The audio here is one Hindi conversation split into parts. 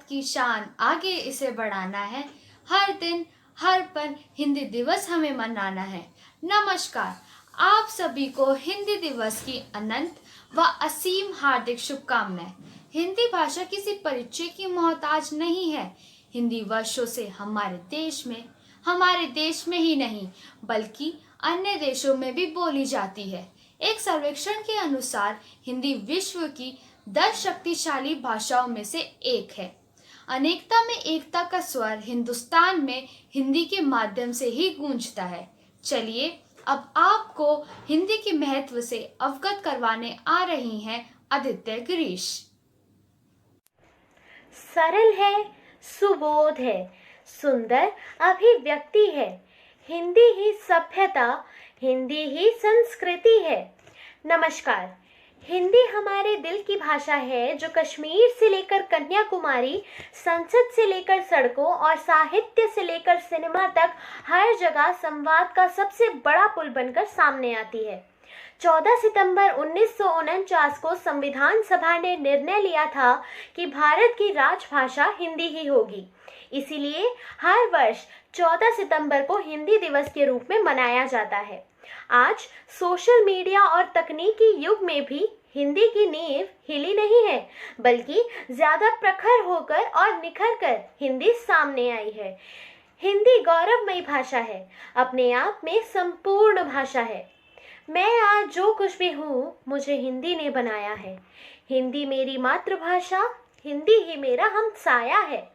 की शान आगे इसे बढ़ाना है। हर दिन हर पल हिंदी दिवस हमें मनाना है। नमस्कार, आप सभी को हिंदी दिवस की अनंत व असीम हार्दिक शुभकामनाएं। हिंदी भाषा किसी परिचय की मोहताज नहीं है। हिंदी वर्षों से हमारे देश में ही नहीं बल्कि अन्य देशों में भी बोली जाती है। एक सर्वेक्षण के अनुसार हिंदी विश्व की 10 शक्तिशाली भाषाओं में से एक है। अनेकता में एकता का स्वर हिंदुस्तान में हिंदी के माध्यम से ही गूंजता है। चलिए अब आपको हिंदी के महत्व से अवगत करवाने आ रही हैं आदित्य गिरीश। सरल है, सुबोध है, सुंदर अभिव्यक्ति है। हिंदी ही सभ्यता, हिंदी ही संस्कृति है। नमस्कार। हिंदी हमारे दिल की भाषा है जो कश्मीर से लेकर कन्याकुमारी, संसद से लेकर सड़कों और साहित्य से लेकर सिनेमा तक हर जगह संवाद का सबसे बड़ा पुल बनकर सामने आती है। 14 सितंबर 1949 को संविधान सभा ने निर्णय लिया था कि भारत की राजभाषा हिंदी ही होगी। इसीलिए हर वर्ष 14 सितंबर को हिंदी दिवस के रूप में मनाया जाता है। आज सोशल मीडिया और तकनीकी युग में भी हिंदी की नींव हिली नहीं है, बल्कि ज्यादा प्रखर होकर और निखर कर हिंदी सामने आई है। हिंदी गौरवमयी भाषा है, अपने आप में संपूर्ण भाषा है। मैं आज जो कुछ भी हूँ, मुझे हिंदी ने बनाया है। हिंदी मेरी मातृभाषा, हिंदी ही मेरा हमसाया है।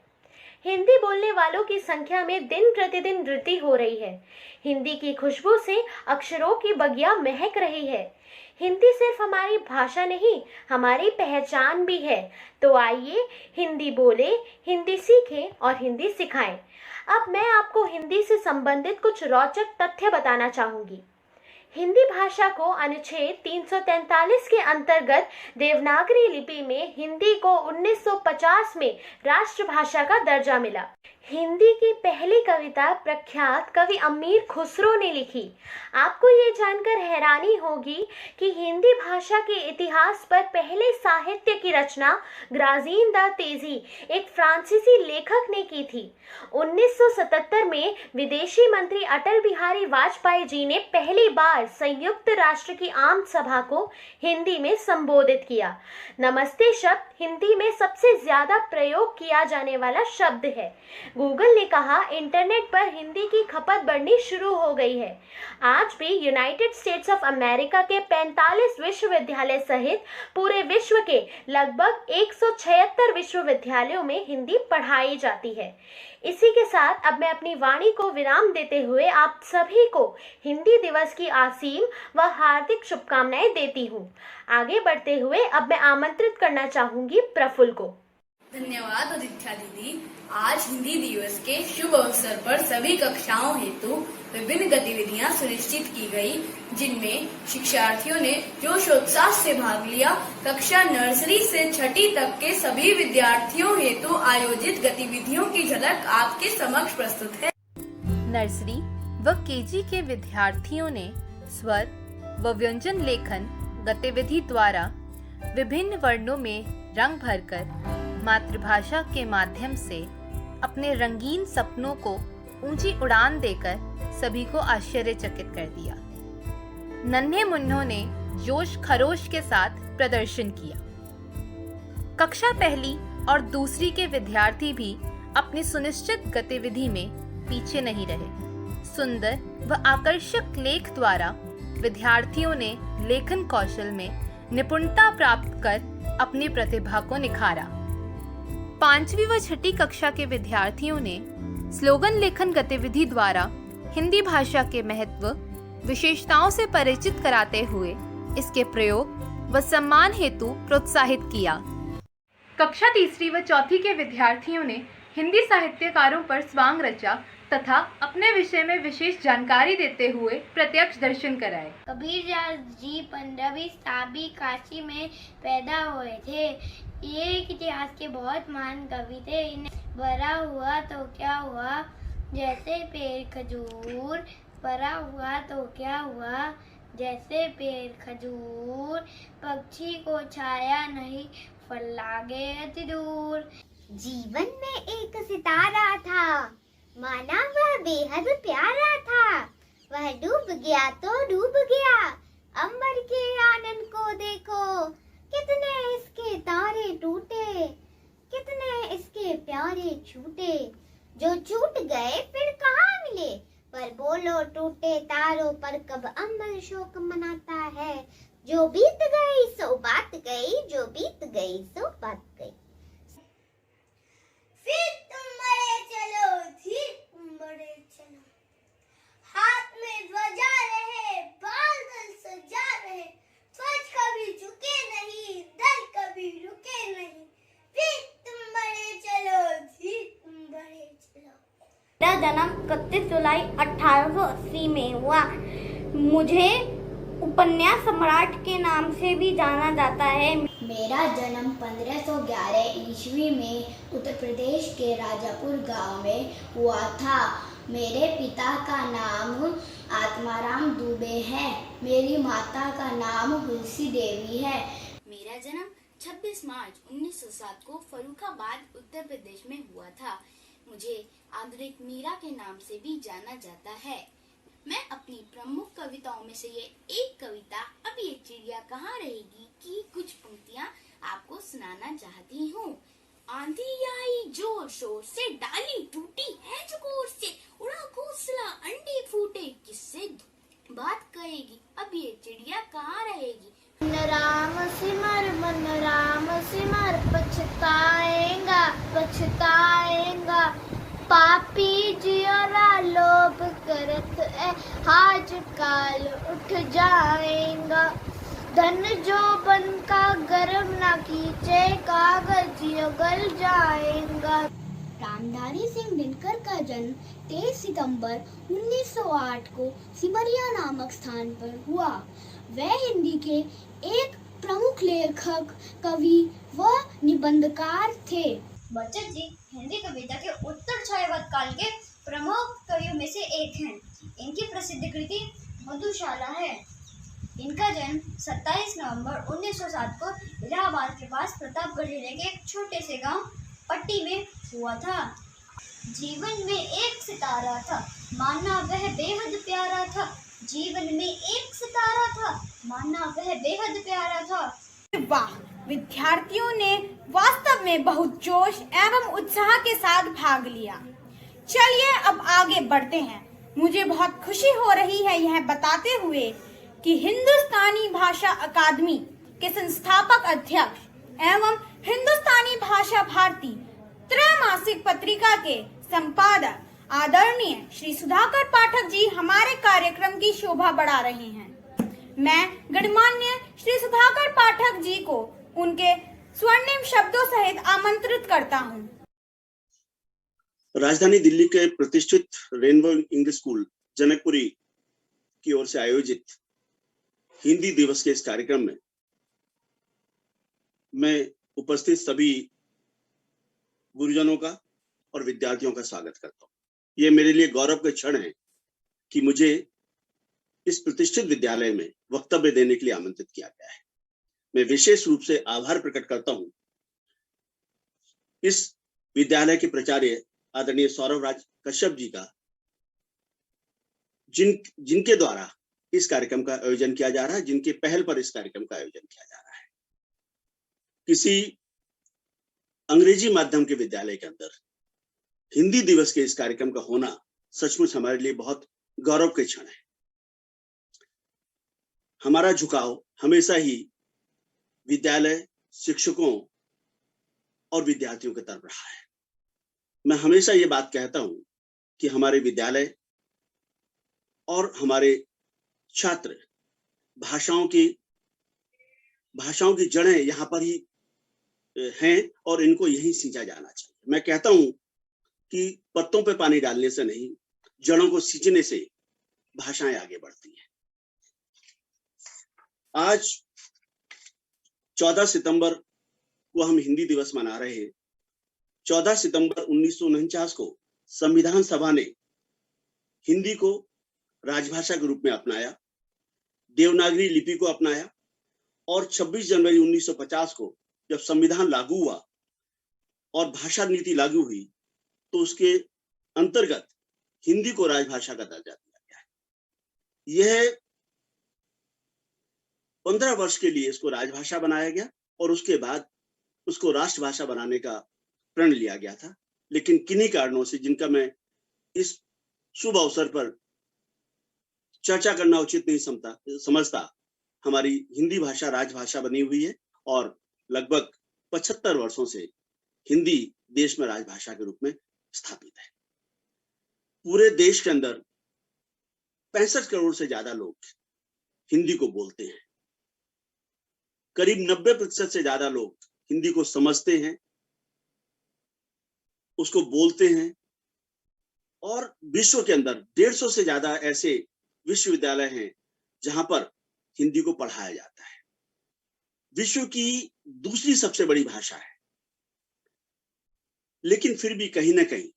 हिंदी बोलने वालों की संख्या में दिन प्रतिदिन वृद्धि हो रही है। हिंदी की खुशबू से अक्षरों की बगिया महक रही है। हिंदी सिर्फ हमारी भाषा नहीं, हमारी पहचान भी है। तो आइए हिंदी बोले, हिंदी सीखें और हिंदी सिखाएं। अब मैं आपको हिंदी से संबंधित कुछ रोचक तथ्य बताना चाहूंगी। हिंदी भाषा को अनुच्छेद 343 के अंतर्गत देवनागरी लिपि में हिंदी को 1950 में राष्ट्रभाषा का दर्जा मिला। हिंदी की पहली कविता प्रख्यात कवि अमीर खुसरो ने लिखी। आपको ये जानकर हैरानी होगी कि हिंदी भाषा के इतिहास पर पहले साहित्य की रचना ग्राजीन द तेजी एक फ्रांसीसी लेखक ने की थी। 1977 में विदेशी मंत्री अटल बिहारी वाजपेयी जी ने पहली बार संयुक्त राष्ट्र की आम सभा को हिंदी में संबोधित किया। नमस्ते शब्द हिंदी में सबसे ज्यादा प्रयोग किया जाने वाला शब्द है। गूगल ने कहा इंटरनेट पर हिंदी की खपत बढ़नी शुरू हो गई है। आज भी यूनाइटेड स्टेट्स ऑफ अमेरिका के 45 विश्वविद्यालय सहित पूरे विश्व के लगभग 176 विश्वविद्यालयों में हिंदी पढ़ाई जाती है। इसी के साथ अब मैं अपनी वाणी को विराम देते हुए आप सभी को हिंदी दिवस की असीम व हार्दिक शुभकामनाएं देती हूँ। आगे बढ़ते हुए अब मैं आमंत्रित करना चाहूंगी प्रफुल्ल को। धन्यवाद आदित्य दीदी। आज हिंदी दिवस के शुभ अवसर पर सभी कक्षाओं हेतु विभिन्न गतिविधियां सुनिश्चित की गई, जिनमें शिक्षार्थियों ने जोशोत्साह से भाग लिया। कक्षा नर्सरी से छठी तक के सभी विद्यार्थियों हेतु आयोजित गतिविधियों की झलक आपके समक्ष प्रस्तुत है। नर्सरी व केजी के विद्यार्थियों ने स्वर व व्यंजन लेखन गतिविधि द्वारा विभिन्न वर्णों में रंग भरकर मातृभाषा के माध्यम से अपने रंगीन सपनों को ऊंची उड़ान देकर सभी को आश्चर्यचकित कर दिया। नन्हे मुन्नों ने जोश खरोश के साथ प्रदर्शन किया। कक्षा पहली और दूसरी के विद्यार्थी भी अपनी सुनिश्चित गतिविधि में पीछे नहीं रहे। सुंदर व आकर्षक लेख द्वारा विद्यार्थियों ने लेखन कौशल में निपुणता प्राप्त कर अपनी प्रतिभा को निखारा। पांचवी व छठी कक्षा के विद्यार्थियों ने स्लोगन लेखन गतिविधि द्वारा हिंदी भाषा के महत्व, विशेषताओं से परिचित कराते हुए इसके प्रयोग व सम्मान हेतु प्रोत्साहित किया। कक्षा तीसरी व चौथी के विद्यार्थियों ने हिंदी साहित्यकारों पर स्वांग रचा तथा अपने विषय में विशेष जानकारी देते हुए प्रत्यक्ष दर्शन कराए। कबीरदास जी 15वीं शताब्दी काशी में पैदा हुए थे। ये एक इतिहास के बहुत महान कवि थे। इन्हें बड़ा हुआ तो क्या हुआ, जैसे पेड़ खजूर, बड़ा हुआ तो क्या हुआ, जैसे पेड़ खजूर, पक्षी को छाया नहीं, फल लागे अति दूर। जीवन में एक सितारा था, माना वह बेहद प्यारा था। वह डूब गया तो डूब गया, अंबर के आनंद को देखो। कितने इसके तारे टूटे, कितने इसके प्यारे छूटे। जो छूट गए फिर कहाँ मिले, पर बोलो टूटे तारों पर कब अंबर शोक मनाता है। जो बीत गई सो बात गई, जो बीत गई सो बात गई। फिर तुम बड़े चलो, फिर तुम बड़े चलो। हाथ में ध्वजा रहे, बादल सजा रहे। ध्वज कभी झुके नहीं, दल कभी रुके नहीं। फिर तुम बड़े चलो, फिर तुम बड़े चलो। मेरा जन्म 31 जुलाई 1880 में हुआ। मुझे उपन्यास सम्राट के नाम से भी जाना जाता है। मेरा जन्म 1511 ईस्वी में उत्तर प्रदेश के राजापुर गांव में हुआ था। मेरे पिता का नाम आत्माराम दुबे है। मेरी माता का नाम हुलसी देवी है। मेरा जन्म 26 मार्च 1907 को फर्रुखाबाद उत्तर प्रदेश में हुआ था। मुझे आधुनिक मीरा के नाम से भी जाना जाता है। मैं अपनी प्रमुख कविताओं में से ये एक कविता अब ये चिड़िया कहाँ रहेगी की कुछ पंक्तियाँ आपको सुनाना चाहती हूँ। आंधी आई जोर शोर से, डाली टूटी है चकोर से, उड़ा घोंसला अंडे फूटे, किससे बात करेगी अब ये चिड़िया कहाँ रहेगी। मन राम सिमर पछताएगा पछताएगा। पापी जियोरा लोभ करत है, आज काल उठ जाएगा। धन जो बन का गर्म न कीचे, कागज गल जाएगा। रामधारी सिंह दिनकर का जन्म 23 सितंबर 1908 को सिमरिया नामक स्थान पर हुआ। वह हिंदी के एक प्रमुख लेखक, कवि व निबंधकार थे। बचन जी हिंदी कविता के उत्तर छायावाद काल के प्रमुख कवियों में से एक हैं। इनकी प्रसिद्ध कृति मधुशाला है। इनका जन्म 27 नवंबर 1907 को इलाहाबाद के पास प्रतापगढ़ जिले के एक छोटे से गांव पट्टी में हुआ था। जीवन में एक सितारा था, माना वह बेहद प्यारा था। जीवन में एक सितारा था, माना वह बेहद प्यारा था। वाह! विद्यार्थियों ने वास्तव में बहुत जोश एवं उत्साह के साथ भाग लिया। चलिए अब आगे बढ़ते हैं। मुझे बहुत खुशी हो रही है यह बताते हुए कि हिंदुस्तानी भाषा अकादमी के संस्थापक अध्यक्ष एवं हिंदुस्तानी भाषा भारती त्रैमासिक पत्रिका के संपादक आदरणीय श्री सुधाकर पाठक जी हमारे कार्यक्रम की शोभा बढ़ा रहे हैं। मैं गणमान्य श्री सुधाकर पाठक जी को उनके स्वर्णिम शब्दों सहित आमंत्रित करता हूं। राजधानी दिल्ली के प्रतिष्ठित रेनबो इंग्लिश स्कूल जनकपुरी की ओर से आयोजित हिंदी दिवस के इस कार्यक्रम में मैं उपस्थित सभी गुरुजनों का और विद्यार्थियों का स्वागत करता हूं। यह मेरे लिए गौरव का क्षण है कि मुझे इस प्रतिष्ठित विद्यालय में वक्तव्य देने के लिए आमंत्रित किया गया है। मैं विशेष रूप से आभार प्रकट करता हूं इस विद्यालय के प्राचार्य आदरणीय सौरभ राज कश्यप जी का, जिनके द्वारा इस कार्यक्रम का आयोजन किया जा रहा है, जिनके पहल पर इस कार्यक्रम का आयोजन किया जा रहा है। किसी अंग्रेजी माध्यम के विद्यालय के अंदर हिंदी दिवस के इस कार्यक्रम का होना सचमुच हमारे लिए बहुत गौरव के क्षण है। हमारा झुकाव हमेशा ही विद्यालय, शिक्षकों और विद्यार्थियों की तरफ रहा है। मैं हमेशा ये बात कहता हूं कि हमारे विद्यालय और हमारे छात्र भाषाओं की जड़ें यहाँ पर ही हैं और इनको यहीं सींचा जाना चाहिए। मैं कहता हूं कि पत्तों पे पानी डालने से नहीं, जड़ों को सींचने से भाषाएं आगे बढ़ती हैं। आज 14 सितंबर को हम हिंदी दिवस मना रहे हैं। 14 सितंबर 1949 को संविधान सभा ने हिंदी को राजभाषा के रूप में अपनाया, देवनागरी लिपि को अपनाया और 26 जनवरी 1950 को जब संविधान लागू हुआ और भाषा नीति लागू हुई तो उसके अंतर्गत हिंदी को राजभाषा का दर्जा दिया गया है। यह 15 वर्ष के लिए इसको राजभाषा बनाया गया और उसके बाद उसको राष्ट्रभाषा बनाने का प्रण लिया गया था। लेकिन किन्हीं कारणों से, जिनका मैं इस शुभ अवसर पर चर्चा करना उचित नहीं समझता, हमारी हिंदी भाषा राजभाषा बनी हुई है और लगभग 75 वर्षों से हिंदी देश में राजभाषा के रूप में स्थापित है। पूरे देश के अंदर 65 करोड़ से ज्यादा लोग हिंदी को बोलते हैं। करीब 90% से ज्यादा लोग हिंदी को समझते हैं, उसको बोलते हैं और विश्व के अंदर 150 से ज्यादा ऐसे विश्वविद्यालय हैं जहां पर हिंदी को पढ़ाया जाता है। विश्व की दूसरी सबसे बड़ी भाषा है, लेकिन फिर भी कहीं ना कहीं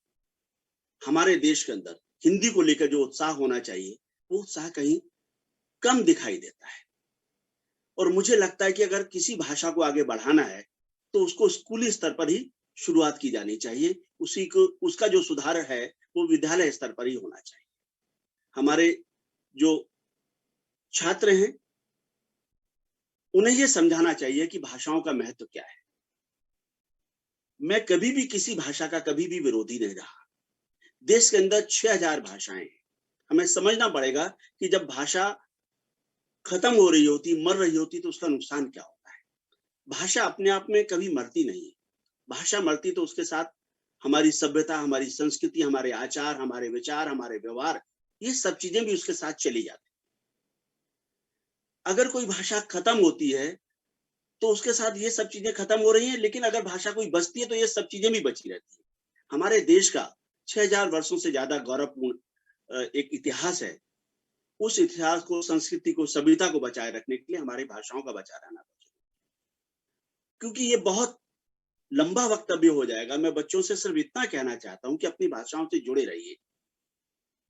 हमारे देश के अंदर हिंदी को लेकर जो उत्साह होना चाहिए वो उत्साह कहीं कम दिखाई देता है। और मुझे लगता है कि अगर किसी भाषा को आगे बढ़ाना है तो उसको स्कूली स्तर पर ही शुरुआत की जानी चाहिए। उसका जो सुधार है वो विद्यालय स्तर पर ही होना चाहिए। हमारे जो छात्र हैं उन्हें ये समझाना चाहिए कि भाषाओं का महत्व क्या है। मैं कभी भी किसी भाषा का कभी भी विरोधी नहीं रहा। देश के अंदर 6000 भाषाएं हैं। हमें समझना पड़ेगा कि जब भाषा खत्म हो रही होती, मर रही होती, तो उसका नुकसान क्या होता है। भाषा अपने आप में कभी मरती नहीं है। भाषा मरती तो उसके साथ हमारी सभ्यता, हमारी संस्कृति, हमारे आचार, हमारे विचार, हमारे व्यवहार, ये सब चीजें भी उसके साथ चली जाती। अगर कोई भाषा खत्म होती है तो उसके साथ ये सब चीजें खत्म हो रही हैं, लेकिन अगर भाषा कोई बचती है तो ये सब चीजें भी बची रहती है। हमारे देश का 6000 वर्षों से ज्यादा गौरवपूर्ण एक इतिहास है। उस इतिहास को, संस्कृति को, सभ्यता को बचाए रखने के लिए हमारी भाषाओं का बचा रहना चाहिए, क्योंकि ये बहुत लंबा वक्तव्य हो जाएगा। मैं बच्चों से सिर्फ इतना कहना चाहता हूं कि अपनी भाषाओं से जुड़े रहिए।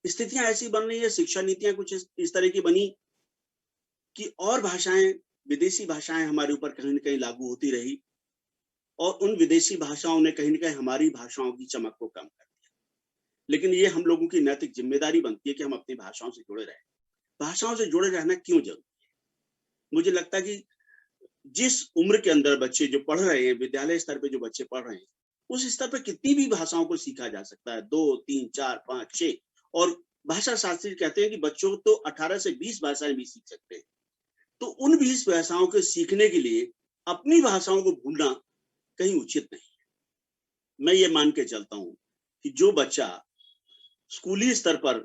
स्थितियां ऐसी बन रही है, शिक्षा नीतियां कुछ इस तरह की बनी कि और भाषाएं, विदेशी भाषाएं हमारे ऊपर कहीं ना कहीं लागू होती रही और उन विदेशी भाषाओं ने कहीं ना कहीं हमारी भाषाओं की चमक को कम कर दिया। लेकिन ये हम लोगों की नैतिक जिम्मेदारी बनती है कि हम अपनी भाषाओं से जुड़े रहें। भाषाओं से जुड़े रहना क्यों जरूरी है? मुझे लगता है कि जिस उम्र के अंदर बच्चे जो पढ़ रहे हैं, विद्यालय स्तर पे जो बच्चे पढ़ रहे हैं, उस स्तर पर कितनी भी भाषाओं को सीखा जा सकता है, 2, 3, 4, 5, 6। और भाषा शास्त्री कहते हैं कि बच्चों तो 18 से 20 भाषाएं भी सीख सकते हैं। तो उन 20 भाषाओं के सीखने के लिए अपनी भाषाओं को भूलना कहीं उचित नहीं है। मैं ये मान के चलता हूं कि जो बच्चा स्कूली स्तर पर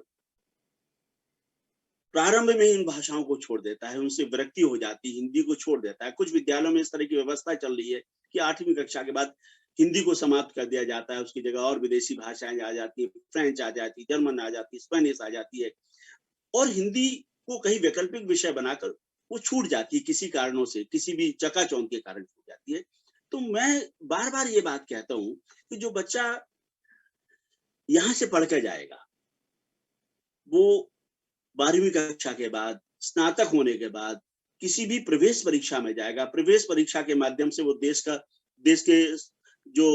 प्रारंभ में इन भाषाओं को छोड़ देता है, उनसे विरक्ति हो जाती है, हिंदी को छोड़ देता है। कुछ विद्यालयों में इस तरह की व्यवस्था चल रही है कि 8वीं कक्षा के बाद हिंदी को समाप्त कर दिया जाता है, उसकी जगह और विदेशी भाषाएं आ जाती है, फ्रेंच आ जाती है, जर्मन आ जाती है, स्पेनिश आ जाती है और हिंदी को कहीं वैकल्पिक विषय बनाकर वो छूट जाती है। किसी कारणों से, किसी भी चकाचौंध के कारण छूट जाती है। तो मैं बार बार ये बात कहता हूं कि जो बच्चा यहां से पढ़ कर जाएगा वो 12वीं कक्षा के बाद, स्नातक होने के बाद किसी भी प्रवेश परीक्षा में जाएगा। प्रवेश परीक्षा के माध्यम से वो देश के जो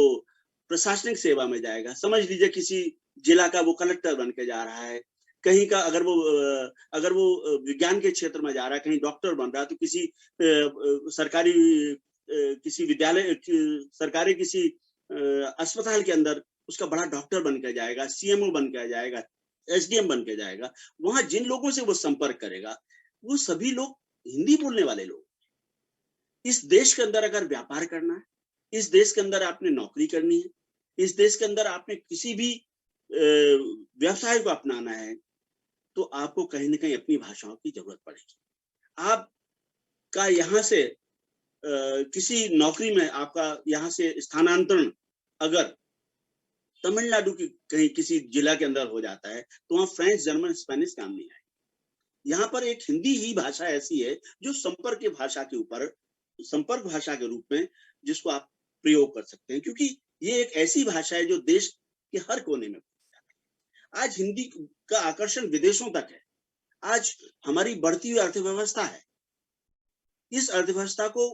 प्रशासनिक सेवा में जाएगा। समझ लीजिए किसी जिला का वो कलेक्टर बन के जा रहा है, कहीं का अगर वो विज्ञान के क्षेत्र में जा रहा है, कहीं डॉक्टर बन रहा है, तो किसी सरकारी किसी विद्यालय, सरकारी किसी अस्पताल के अंदर उसका बड़ा डॉक्टर बन के जाएगा, सीएमओ बन के जाएगा, एसडीएम बन के जाएगा। वहां जिन लोगों से वो संपर्क करेगा वो सभी लोग हिंदी बोलने वाले लोग। इस देश के अंदर अगर व्यापार करना है, इस देश के अंदर आपने नौकरी करनी है, इस देश के अंदर आपने किसी भी व्यवसाय को अपनाना है, तो आपको कहीं ना कहीं अपनी भाषाओं की जरूरत पड़ेगी। आपका यहाँ से किसी नौकरी में आपका यहाँ से स्थानांतरण अगर तमिलनाडु की कहीं किसी जिला के अंदर हो जाता है तो वहां फ्रेंच, जर्मन, स्पेनिश काम नहीं आएगी। यहाँ पर एक हिंदी ही भाषा ऐसी है जो संपर्क की भाषा के ऊपर, संपर्क भाषा के रूप में जिसको आप प्रयोग कर सकते हैं, क्योंकि ये एक ऐसी भाषा है जो देश के हर कोने में बोली जाती है। आज हिंदी का आकर्षण विदेशों तक है। आज हमारी बढ़ती हुई अर्थव्यवस्था है, इस अर्थव्यवस्था को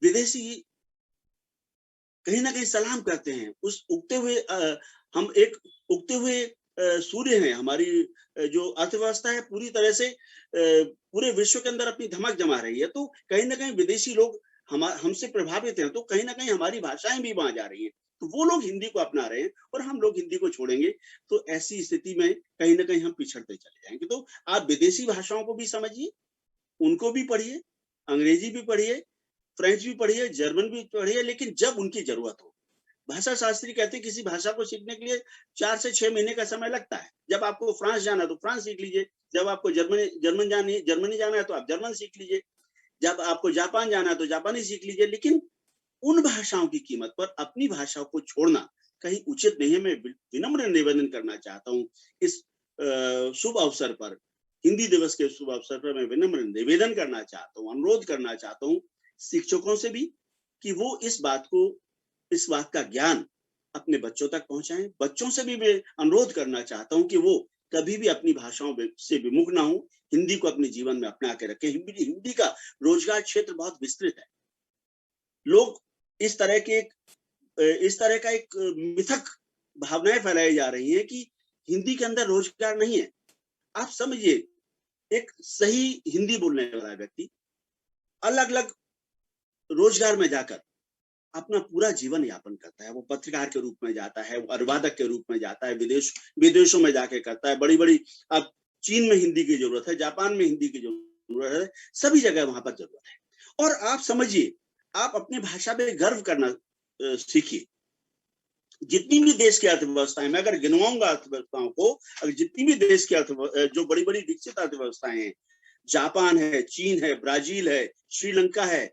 विदेशी कहीं ना कहीं सलाम करते हैं उस उगते हुए हम एक उगते हुए सूर्य हैं। हमारी जो अर्थव्यवस्था है पूरी तरह से पूरे विश्व के अंदर अपनी धमक जमा रही है। तो कहीं ना कहीं विदेशी लोग हमसे प्रभावित हैं, तो कहीं ना कहीं हमारी भाषाएं भी वहां जा रही हैं। तो वो लोग हिंदी को अपना रहे हैं और हम लोग हिंदी को छोड़ेंगे, तो ऐसी स्थिति में कहीं ना कहीं हम पिछड़ते चले जाएंगे। तो आप विदेशी भाषाओं को भी समझिए, उनको भी पढ़िए, अंग्रेजी भी पढ़िए, फ्रेंच भी पढ़िए, जर्मन भी पढ़िए, लेकिन जब उनकी जरूरत हो। भाषा शास्त्री कहते हैं किसी भाषा को सीखने के लिए 4 से 6 महीने का समय लगता है। जब आपको फ्रांस जाना है तो फ्रांस सीख लीजिए, जब आपको जर्मनी जाना है तो आप जर्मन सीख लीजिए, जब आपको जापान जाना है तो जापानी सीख लीजिए। लेकिन उन भाषाओं की कीमत पर अपनी भाषा को छोड़ना कहीं उचित नहीं है। मैं विनम्र निवेदन करना चाहता हूँ इस शुभ अवसर पर, हिंदी दिवस के शुभ अवसर पर मैं विनम्र निवेदन करना चाहता हूँ, अनुरोध करना चाहता हूँ शिक्षकों से भी कि वो इस बात का ज्ञान अपने बच्चों तक पहुंचाएं। बच्चों से भी मैं अनुरोध करना चाहता हूं कि वो कभी भी अपनी भाषाओं से विमुख ना हो, हिंदी को अपने जीवन में अपना के रखें। हिंदी का रोजगार क्षेत्र बहुत विस्तृत है। लोग इस तरह का एक मिथक भावनाएं फैलाई जा रही हैं कि हिंदी के अंदर रोजगार नहीं है। आप समझिए, एक सही हिंदी बोलने वाला व्यक्ति अलग अलग रोजगार में जाकर अपना पूरा जीवन यापन करता है। वो पत्रकार के रूप में जाता है, वो अनुवादक के रूप में जाता है, विदेशों में जाके करता है। बड़ी अब चीन में हिंदी की जरूरत है, जापान में हिंदी की जरूरत है, सभी जगह वहां पर जरूरत है। और आप समझिए, आप अपनी भाषा पे गर्व करना सीखिए। जितनी भी देश की अर्थव्यवस्थाएं, मैं अगर गिनवाऊंगा अर्थव्यवस्थाओं को, अगर जितनी भी देश की जो बड़ी बड़ी विकसित अर्थव्यवस्थाएं हैं, जापान है, चीन है, ब्राजील है, श्रीलंका है,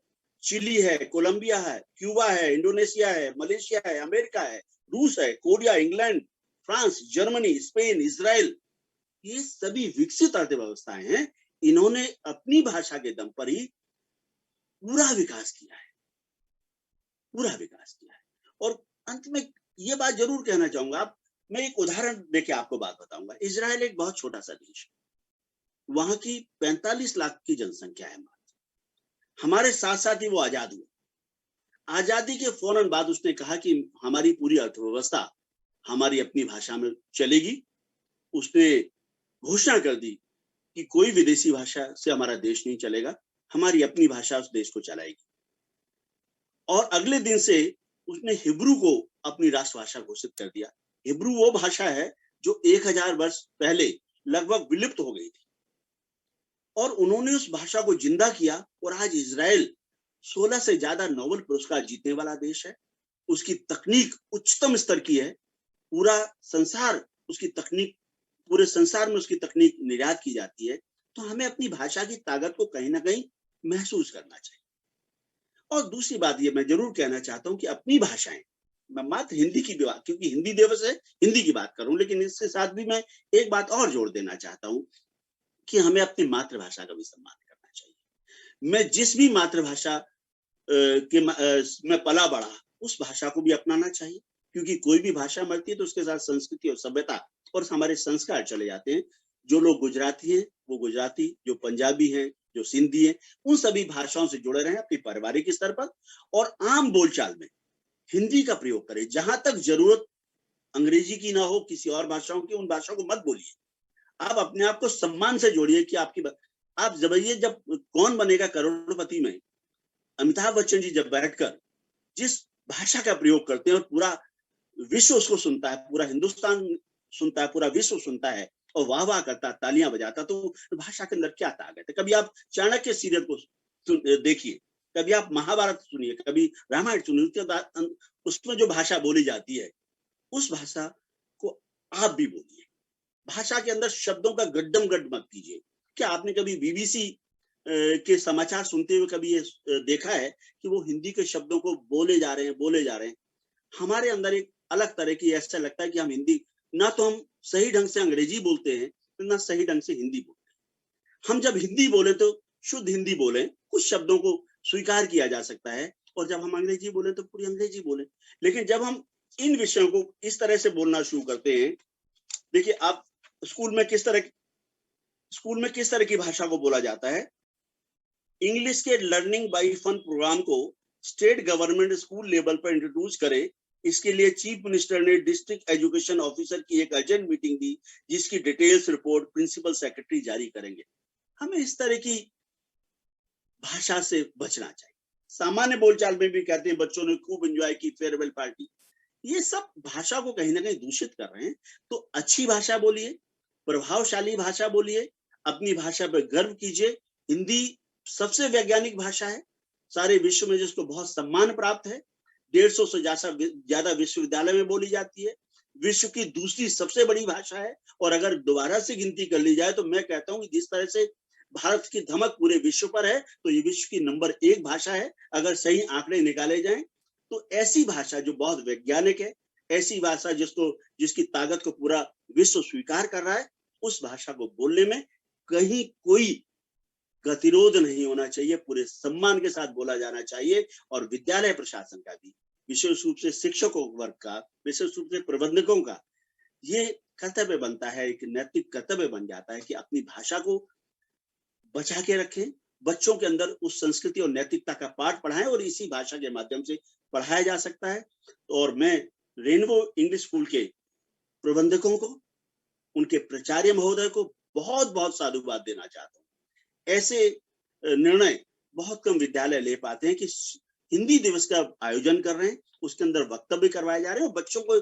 चिली है, कोलंबिया है, क्यूबा है, इंडोनेशिया है, मलेशिया है, अमेरिका है, रूस है, Korea, England, France, Germany, Spain, Israel, ये सभी विकसित अर्थव्यवस्थाएं हैं। इन्होंने अपनी भाषा के दम पर ही पूरा विकास किया है, पूरा विकास किया है। और अंत में ये बात जरूर कहना चाहूंगा, मैं एक उदाहरण देके आपको बात बताऊंगा। इजराइल एक बहुत छोटा सा देश, वहां की 45 लाख की जनसंख्या है। हमारे साथ साथ ही वो आजाद हुआ। आजादी के फौरन बाद उसने कहा कि हमारी पूरी अर्थव्यवस्था हमारी अपनी भाषा में चलेगी। उसने घोषणा कर दी कि कोई विदेशी भाषा से हमारा देश नहीं चलेगा, हमारी अपनी भाषा उस देश को चलाएगी। और अगले दिन से उसने हिब्रू को अपनी राष्ट्रभाषा घोषित कर दिया। हिब्रू वो भाषा है जो 1000 वर्ष पहले लगभग विलुप्त हो गई थी, और उन्होंने उस भाषा को जिंदा किया। और आज इजराइल 16 से ज्यादा नोबेल पुरस्कार जीतने वाला देश है। उसकी तकनीक उच्चतम स्तर की है। पूरा संसार उसकी तकनीक, पूरे संसार में उसकी तकनीक निर्यात की जाती है। तो हमें अपनी भाषा की ताकत को कहीं ना कहीं महसूस करना चाहिए। और दूसरी बात ये मैं जरूर कहना चाहता हूँ कि अपनी भाषाएं, मैं मात्र हिंदी की बात, क्योंकि हिंदी दिवस है, हिंदी की बात करूं, लेकिन इसके साथ भी मैं एक बात और जोड़ देना चाहता हूँ कि हमें अपनी मातृभाषा का भी सम्मान करना चाहिए। मैं जिस भी मातृभाषा में पला बढ़ा, उस भाषा को भी अपनाना चाहिए, क्योंकि कोई भी भाषा मरती है तो उसके साथ संस्कृति और सभ्यता और हमारे संस्कार चले जाते हैं। जो लोग गुजराती हैं वो गुजराती, जो पंजाबी हैं, जो सिंधी हैं, उन सभी भाषाओं से जुड़े रहें अपनी पारिवारिक स्तर पर, और आम बोलचाल में हिंदी का प्रयोग करें। जहां तक जरूरत अंग्रेजी की ना हो, किसी और भाषाओं की, उन भाषाओं को मत बोलिए। आप अपने आप को सम्मान से जोड़िए कि आप जबइए, जब कौन बनेगा करोड़पति में अमिताभ बच्चन जी जब बैठकर जिस भाषा का प्रयोग करते हैं और पूरा विश्व उसको सुनता है, पूरा हिंदुस्तान सुनता है, पूरा विश्व सुनता है और वाह वाह करता, तालियां बजाता, तो भाषा के अंदर क्या ताकत है। कभी आप चाणक्य सीरियल को देखिए, कभी आप महाभारत सुनिए, कभी रामायण सुनिए, उसके बाद उसमें जो भाषा बोली जाती है उस भाषा को आप भी बोलिए। भाषा के अंदर शब्दों का गड्ढम गड्ढ मत कीजिए। क्या आपने कभी बीबीसी के समाचार सुनते हुए कभी ये देखा है कि वो हिंदी के शब्दों को बोले जा रहे हैं? हमारे अंदर एक अलग तरह की, ऐसा लगता है कि हम हिंदी, ना तो हम सही ढंग से अंग्रेजी बोलते हैं, ना सही ढंग से हिंदी बोलते हैं। हम जब हिंदी बोले तो शुद्ध हिंदी बोले, कुछ शब्दों को स्वीकार किया जा सकता है, और जब हम अंग्रेजी बोले तो पूरी अंग्रेजी बोले। लेकिन जब हम इन विषयों को इस तरह से बोलना शुरू करते हैं, देखिए आप स्कूल में किस तरह की भाषा को बोला जाता है। इंग्लिश के लर्निंग बाय फन प्रोग्राम को स्टेट गवर्नमेंट स्कूल लेवल पर इंट्रोड्यूस करे, इसके लिए चीफ मिनिस्टर ने डिस्ट्रिक्ट एजुकेशन ऑफिसर की एक अर्जेंट मीटिंग दी, जिसकी डिटेल्स रिपोर्ट प्रिंसिपल सेक्रेटरी जारी करेंगे। हमें इस तरह की भाषा से बचना चाहिए। सामान्य बोलचाल में भी कहते हैं बच्चों ने खूब एंजॉय की फेयरवेल पार्टी, ये सब भाषा को कहीं ना कहीं दूषित कर रहे हैं। तो अच्छी भाषा बोलिए, प्रभावशाली भाषा बोलिए, अपनी भाषा पर गर्व कीजिए। हिंदी सबसे वैज्ञानिक भाषा है, सारे विश्व में जिसको बहुत सम्मान प्राप्त है। 150 से ज्यादा विश्वविद्यालय में बोली जाती है, विश्व की दूसरी सबसे बड़ी भाषा है। और अगर दोबारा से गिनती कर ली जाए तो मैं कहता हूं कि जिस तरह से भारत की धमक पूरे विश्व पर है, तो ये विश्व की नंबर 1 भाषा है। अगर सही आंकड़े निकाले जाएं तो ऐसी भाषा जो बहुत वैज्ञानिक है, ऐसी भाषा जिसकी ताकत को पूरा विश्व स्वीकार कर रहा है, उस भाषा को बोलने में कहीं कोई गतिरोध नहीं होना चाहिए, पूरे सम्मान के साथ बोला जाना चाहिए। और विद्यालय प्रशासन का भी, विशेष रूप से शिक्षकों वर्ग का, विशेष रूप से प्रबंधकों का ये कर्तव्य बनता है, एक नैतिक कर्तव्य बन जाता है कि अपनी भाषा को बचा के रखें, बच्चों के अंदर उस संस्कृति और नैतिकता का पाठ पढ़ाएं, और इसी भाषा के माध्यम से पढ़ाया जा सकता है। और मैं रेनबो इंग्लिश स्कूल के प्रबंधकों को, उनके प्राचार्य महोदय को बहुत बहुत साधुवाद देना चाहता हूँ। ऐसे निर्णय बहुत कम विद्यालय ले पाते हैं कि हिंदी दिवस का आयोजन कर रहे हैं, उसके अंदर वक्तव्य करवाए जा रहे हैं, और बच्चों को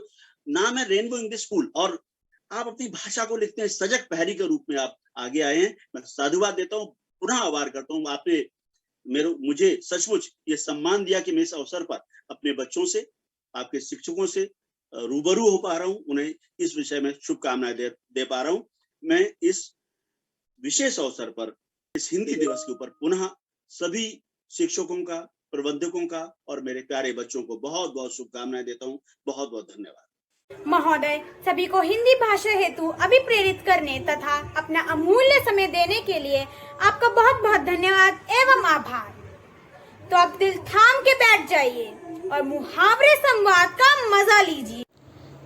नाम है रेनबो इंग्लिश स्कूल, और आप अपनी भाषा को लिखते हैं, सजग प्रहरी के रूप में आप आगे आए हैं। मैं साधुवाद देता हूँ, पुनः आभार करता हूँ। आपने मुझे सचमुच ये सम्मान दिया कि मैं इस अवसर पर अपने बच्चों से, आपके शिक्षकों से रूबरू हो पा रहा हूँ, उन्हें इस विषय में शुभकामनाएं दे पा रहा हूँ। मैं इस विशेष अवसर पर, इस हिंदी दिवस के ऊपर पुनः सभी शिक्षकों का, प्रबंधकों का और मेरे प्यारे बच्चों को बहुत बहुत शुभकामनाएं देता हूँ। बहुत बहुत धन्यवाद। महोदय, सभी को हिंदी भाषा हेतु अभिप्रेरित करने तथा अपना अमूल्य समय देने के लिए आपका बहुत बहुत धन्यवाद एवं आभार। तो अब दिल थाम के बैठ जाइए और मुहावरे संवाद का मजा लीजिए।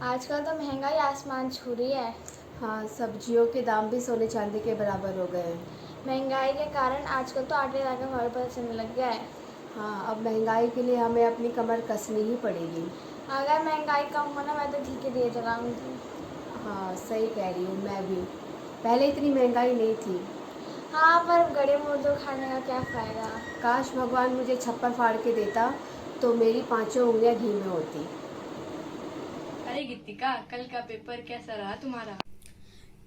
आजकल तो महंगाई आसमान छू रही है। हाँ, सब्जियों के दाम भी सोने चांदी के बराबर हो गए हैं। महंगाई के कारण आजकल तो आटे दाल का भाव पता चलने लग गया है। हाँ, अब महंगाई के लिए हमें अपनी कमर कसनी ही पड़ेगी। अगर महंगाई कम होना, मैं तो घी के दिए जलाऊंगी। हाँ, सही कह रही हूँ, मैं भी। पहले इतनी महंगाई नहीं थी। हाँ, पर गड़े मुर्दों खाने का क्या फ़ायदा। काश भगवान मुझे छप्पर फाड़ के देता तो मेरी 5 उंगलियां घी में होती। अरे गीतिका, कल का पेपर कैसा रहा तुम्हारा?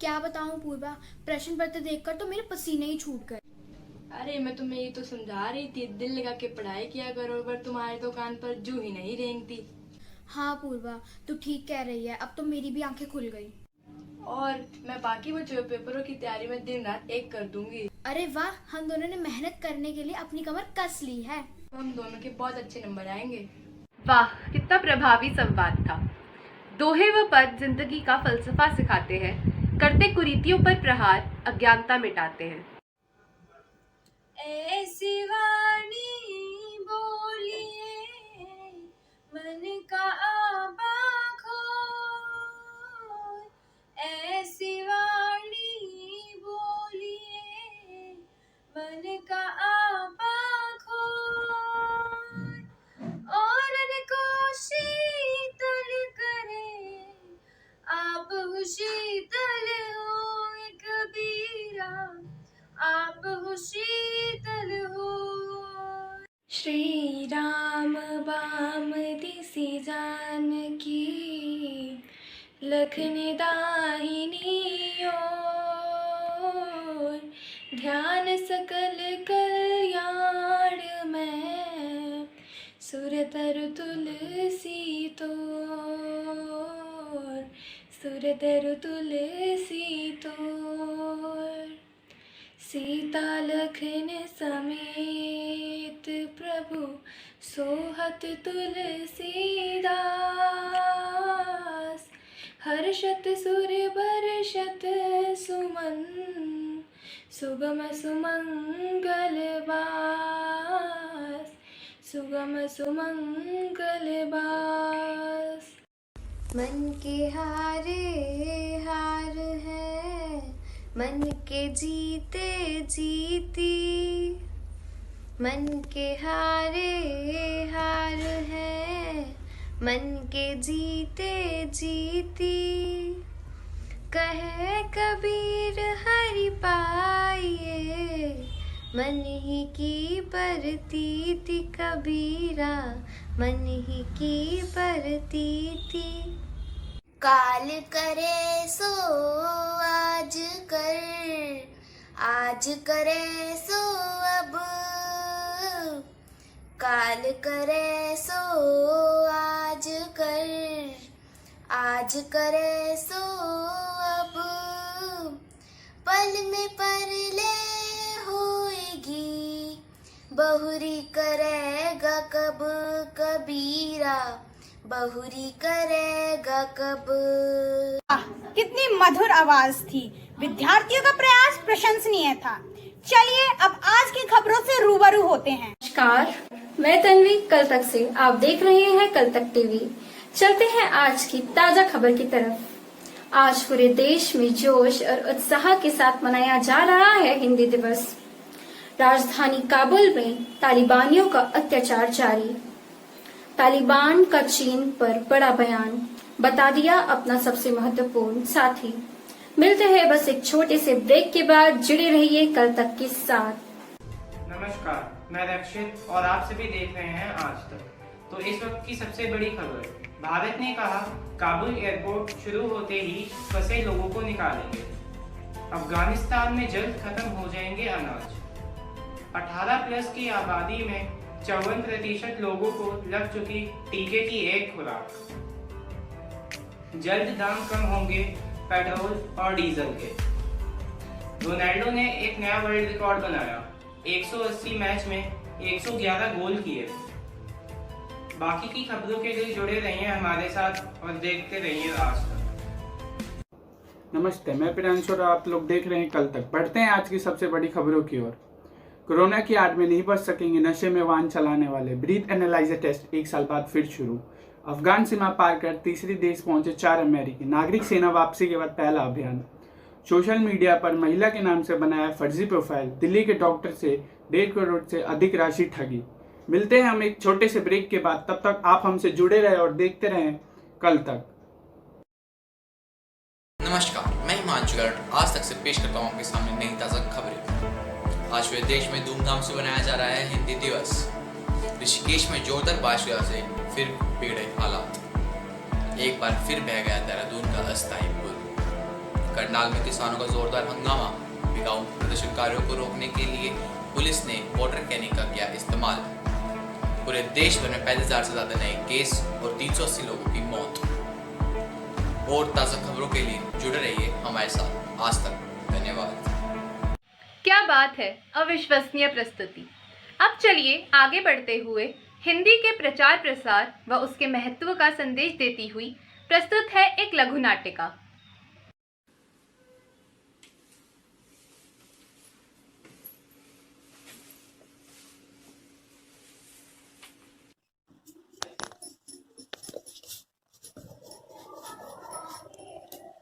क्या बताऊं पूर्वा, प्रश्न पत्र देखकर तो मेरे पसीने ही छूट गए। अरे मैं तुम्हें ये तो समझा रही थी, दिल लगा के पढ़ाई किया करो, पर तुम्हारे तो कान पर जू ही नहीं रेंगती। हाँ पूर्वा, तू ठीक कह रही है, अब तो मेरी भी आंखें खुल गई। और मैं बाकी बचे पेपरों की तैयारी में दिन रात एक कर दूंगी। अरे वाह, हम दोनों ने मेहनत करने के लिए अपनी कमर कस ली है। हम दोनों के बहुत अच्छे नंबर आएंगे। वाह, कितना प्रभावी संवाद था। दोहे व पद जिंदगी का फलसफा सिखाते हैं, करते कुरीतियों पर प्रहार अज्ञानता मिटाते हैं। ऐसी वाणी बोलिए मन का आबा खोल, ऐसी वाणी बोलिए मन का आबा खोल, और को शीतल करे आप शीतल हो कबीरा, आप शीतल हो। श्री राम बाम दिसि जानकी, लखन दाहिनी ओर, ध्यान सकल कल्याण में, सुरतर तुलसी तोर, सुरतर तुलसी तोर। सीता लखन समेत प्रभु सोहत तुलसीदास, हर्षत सुर बरषत सुमन, सुगम सुमंगल बास, सुगम सुमंगल बास। मन के हारे हार है, मन के जीते जीती, मन के हारे हार है, मन के जीते जीती। कहे कबीर हरि पाइए, मन ही की परतीति कबीरा, मन ही की परतीति। काल करे सो आज कर, आज करे सो अब। काल करे सो आज कर, आज करे सो अब। पल में परले होएगी, बहुरी करेगा कब कबीरा, बहुरी करेगा कब। कितनी मधुर आवाज थी। विद्यार्थियों का प्रयास प्रशंसनीय था। चलिए अब आज की खबरों से रूबरू होते हैं। नमस्कार, मैं तन्वी कल तक से। आप देख रहे हैं कल तक टीवी। चलते हैं आज की ताजा खबर की तरफ। आज पूरे देश में जोश और उत्साह के साथ मनाया जा रहा है हिंदी दिवस। राजधानी काबुल में तालिबानियों का अत्याचार जारी। तालिबान का चीन पर बड़ा बयान, बता दिया अपना सबसे महत्वपूर्ण साथी। मिलते हैं बस एक छोटे से ब्रेक के बाद। जुड़े रहिए कल तक के साथ। नमस्कार, मैं रक्षित और आप सभी देख रहे हैं आज तक। तो इस वक्त की सबसे बड़ी खबर, भारत ने कहा काबुल एयरपोर्ट शुरू होते ही फंसे लोगों को निकालेंगे। अफगानिस्तान में जल्द खत्म हो जाएंगे अनाज। 18+ की आबादी में 54% लोगों को लग चुकी टीके की एक खुराक। जल्द दाम कम होंगे पेट्रोल और डीजल के। रोनाल्डो ने एक नया वर्ल्ड रिकॉर्ड बनाया, 180 मैच में 111 गोल किए। बाकी की खबरों के लिए जुड़े रहिए हमारे साथ और देखते रहिए आज तक। नमस्ते, मैं प्रियांशु और आप लोग देख रहे हैं कल तक। बढ़ते हैं आज की सबसे बड़ी खबरों की ओर। कोरोना की आड़ में नहीं बच सकेंगे नशे में वाहन चलाने वाले। ब्रीथ एनालाइजर टेस्ट 1 साल बाद फिर शुरू। अफगान सीमा पार कर तीसरी देश पहुंचे 4 अमेरिकी। नागरिक सेना वापसी के बाद पहला अभियान। सोशल मीडिया पर महिला के नाम से बनाया फर्जी प्रोफाइल। दिल्ली के डॉक्टर से 1.5 करोड़ से अधिक राशि ठगी। मिलते हैं हम एक छोटे से ब्रेक के बाद। तब तक आप हमसे जुड़े रहे और देखते रहें कल तक। नमस्कार, मैं हिमांशु गर्ग आज तक से पेश करता हूँ आपके सामने नई ताज़ा खबरें। आज पूरे देश में धूमधाम से मनाया जा रहा है हिंदी दिवस। ऋषिकेश में जोरदार बारिश की वजह से फिर बिगड़े हालात। एक बार फिर बह गया देहरादून का अस्थायी पुल। करनाल में किसानों का जोरदार हंगामा। बिकाऊ प्रदर्शनकारियों को रोकने के लिए पुलिस ने वाटर कैनिंग का किया इस्तेमाल। पूरे देश भर में 35,000 से ज्यादा नए केस और 380 लोगों की मौत। और ताज़ा खबरों के लिए जुड़े रहिए हमारे साथ आज तक। धन्यवाद। क्या बात है, अविश्वसनीय प्रस्तुति। अब चलिए आगे बढ़ते हुए हिंदी के प्रचार प्रसार व उसके महत्व का संदेश देती हुई प्रस्तुत है एक लघु नाटिका।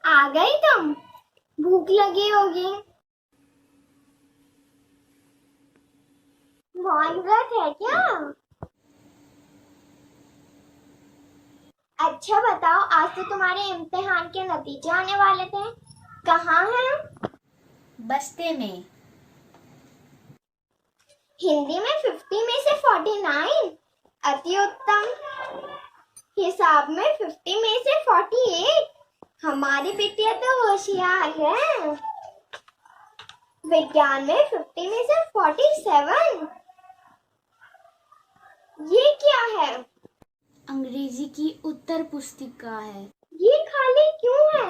आ गई तुम? भूख लगी होगी। मौन व्रत है क्या? अच्छा बताओ, आज तो तुम्हारे इम्तिहान के नतीजे आने वाले थे, कहाँ हैं? बस्ते में। हिंदी में 50 में से 49, अति उत्तम। हिसाब में 50 में से 48, हमारी बिटिया तो होशियार है। विज्ञान में 50 में से 47, ये क्या है? अंग्रेजी की उत्तर पुस्तिका है। ये खाली क्यों है?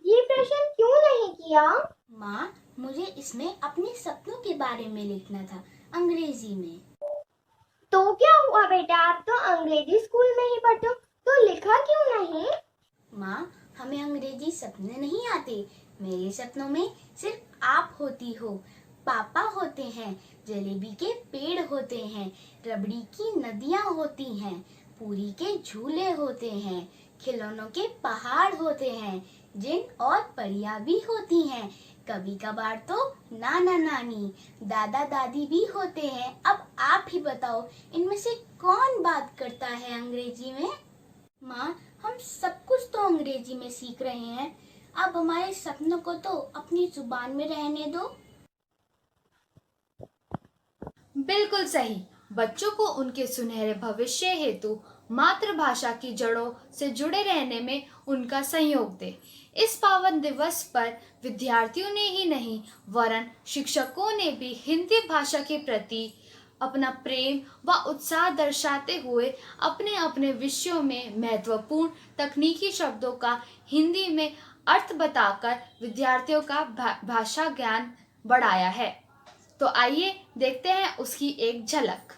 ये प्रश्न क्यों नहीं किया? माँ, मुझे इसमें अपने सपनों के बारे में लिखना था, अंग्रेजी में। तो क्या हुआ बेटा, आप तो अंग्रेजी स्कूल में ही पढ़ते हो, तो लिखा क्यों नहीं? माँ, हमें अंग्रेजी सपने नहीं आते। मेरे सपनों में सिर्फ आप होती हो, पापा होते हैं, जलेबी के पेड़ होते हैं, रबड़ी की नदियाँ होती हैं, पूरी के झूले होते हैं, खिलौनों के पहाड़ होते हैं, जिन और परियां भी होती हैं, कभी कभार तो नाना नानी, दादा दादी भी होते हैं। अब आप ही बताओ, इनमें से कौन बात करता है अंग्रेजी में? माँ, हम सब कुछ तो अंग्रेजी में सीख रहे हैं, अब हमारे सपनों को तो अपनी जुबान में रहने दो। बिल्कुल सही। बच्चों को उनके सुनहरे भविष्य हेतु मातृभाषा की जड़ों से जुड़े रहने में उनका सहयोग दे। इस पावन दिवस पर विद्यार्थियों ने ही नहीं वरन शिक्षकों ने भी हिंदी भाषा के प्रति अपना प्रेम व उत्साह दर्शाते हुए अपने अपने विषयों में महत्वपूर्ण तकनीकी शब्दों का हिंदी में अर्थ बताकर विद्यार्थियों का भाषा ज्ञान बढ़ाया है। तो आइए देखते हैं उसकी एक झलक।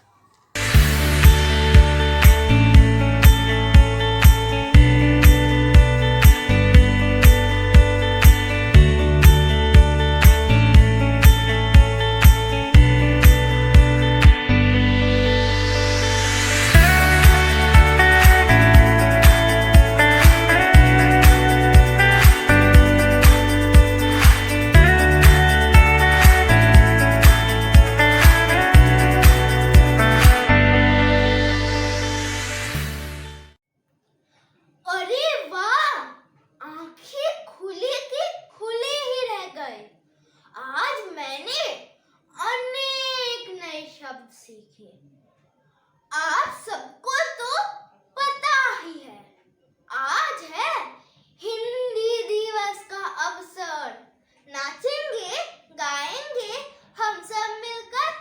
आप सबको तो पता ही है, आज है हिंदी दिवस का अवसर। नाचेंगे गाएंगे हम सब मिलकर।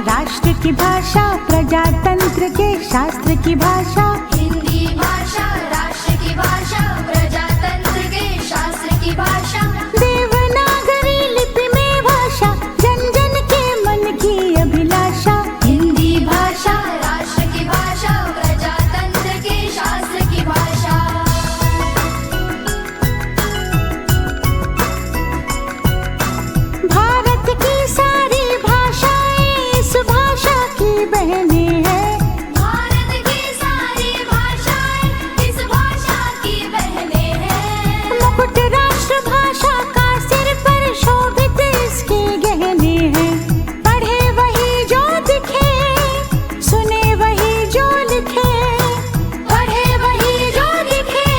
राष्ट्र की भाषा, प्रजातंत्र के शास्त्र की भाषा। हिंदी भाषा राष्ट्र की भाषा, प्रजातंत्र के शास्त्र की भाषा। देवनागरी लिपि में भाषा, जन जन के मन की अभिलाषा। हिंदी भाषा राष्ट्र की भाषा, प्रजातंत्र के शास्त्र की भाषा। भारत की सारी भाषा की बहने हैं। भारत की सारी भाषाएं इस भाषा की बहने हैं। मुकुट राष्ट्र भाषा का सिर पर शोभित इसके गहने हैं। पढ़े वही जो दिखे, सुने वही जो लिखे। पढ़े वही जो दिखे,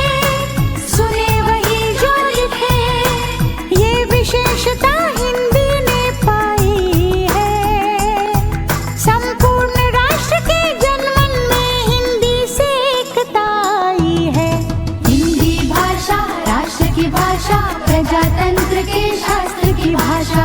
सुने वही जो लिखे। ये विशेषता हिंदी ने पाई है। संपूर्ण राष्ट्र के जनमन में हिंदी से एकता आई है। हिंदी भाषा राष्ट्र की भाषा, प्रजातंत्र के शास्त्र की भाषा।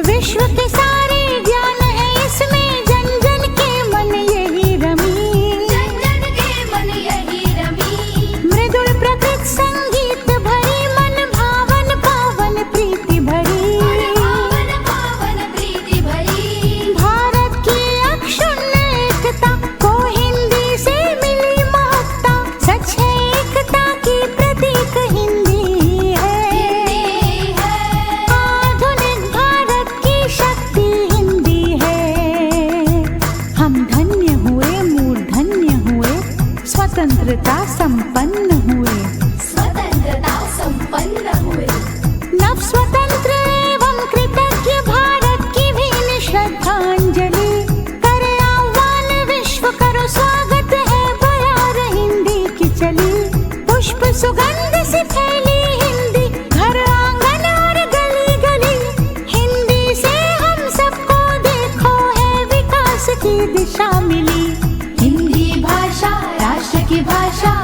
विश्व के सारे ज्ञान है इसमें, जन जन के मन यही रमी। जन जन के मन यही रमी। मृदुल प्रकृत संगीत भरी, मन भावन पावन प्रीति भरी। पावन पावन प्रीति भरी। भारत की अक्षुण्ण एकता को हिंदी से मिली महत्ता। सच है एकता की प्रतीक हिंदी है। आधुनिक भारत की शक्ति हिंदी है। हम धन्य हुए, मूर्धन्य हुए, स्वतंत्रता संपन्न हुए। स्वतंत्रता संपन्न हुए। नव स्वतंत्र एवं कृतज्ञ भारत की भीन श्रद्धांजलि। करे आह्वान विश्व करो स्वागत है, बयार हिंदी की चली। पुष्प सुगंध से फैली हिंदी, घर आंगन और गली गली। हिंदी से हम सबको देखो है विकास की दिशा मिली। हिंदी भाषा राष्ट्र की भाषा,